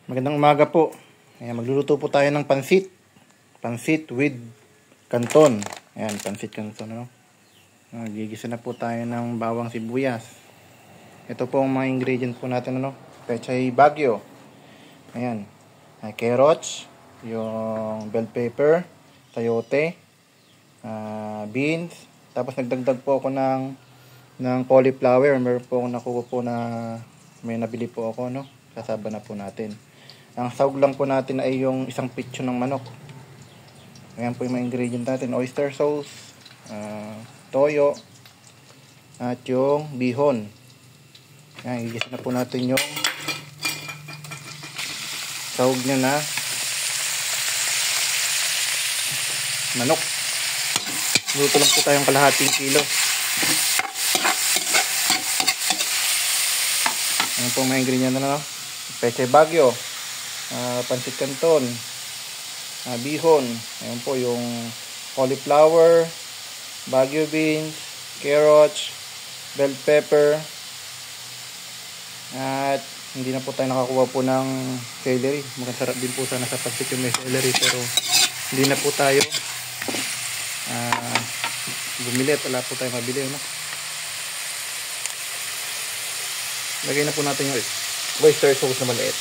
Magandang umaga po. Ayan, magluluto po tayo ng pansit. Pansit with canton. Ayan, pansit canton. Ano? Gigisa na po tayo ng bawang sibuyas. Ito po ang mga ingredients po natin. Pechay Baguio. Ayan. Carrots. Yung bell pepper. Sayote. Beans. Tapos nagdagdag po ako ng cauliflower. Meron po ako nakuha po na may nabili po ako. Sasaba na po natin. Ang sahog lang po natin ay yung isang pitso ng manok. Ayan po yung mga ingredient natin. Oyster sauce, toyo, at yung bihon. Ayan, igisa na po natin yung sahog niya na manok. Luto lang po tayong kalahating kilo. Ayan po mga ingredient na Pechay Baguio, pansit canton, bihon, ayan po yung cauliflower, Baguio beans, carrots, bell pepper, at hindi na po tayo nakakuha po ng celery. Mukhang sarap din po sana sa pansit yung may celery, pero hindi na po tayo bumili at wala po tayo mabili. Lagay na po natin yung oyster sauce na maliit.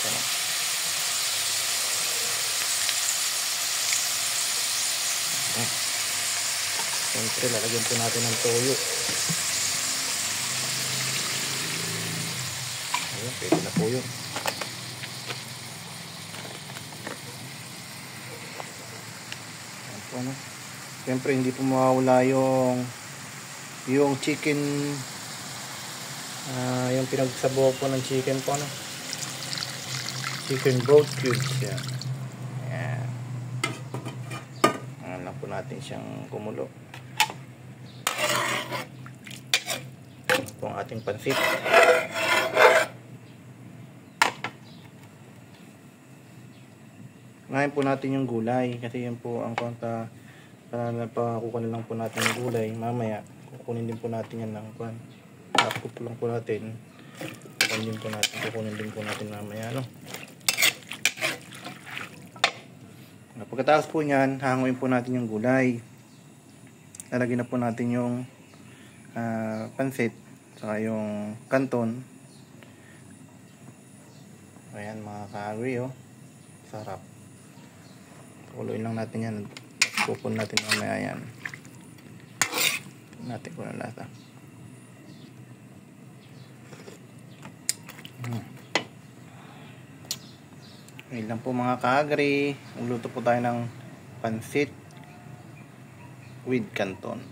Siyempre, lalagyan po natin ng toyo. Ayan, pwede na po yun. Ayan po, Siyempre, hindi po mawawala yung chicken, yung pinagsabaw po ng chicken po, chicken broth cubes. Yan. Ayan. Ayan lang po natin siyang kumulo. Ito po ang ating pansit. Ngayon po natin yung gulay kasi yun po ang konta. Napakukunin lang po natin yung gulay. Mamaya kukunin din po natin yan ng kwan. Tapos lang po natin. Kukunin din po natin mamaya. Pagkatapos po niyan, hanguin po natin yung gulay. Lalagyan na po natin yung pansit saka yung canton. Ayan mga ka-agri, sarap. Kuluin lang natin yan. Pupun natin mamaya yan. Natin ko na lata. Ngayon lang po mga ka-agri. Magluto po tayo ng pansit with canton.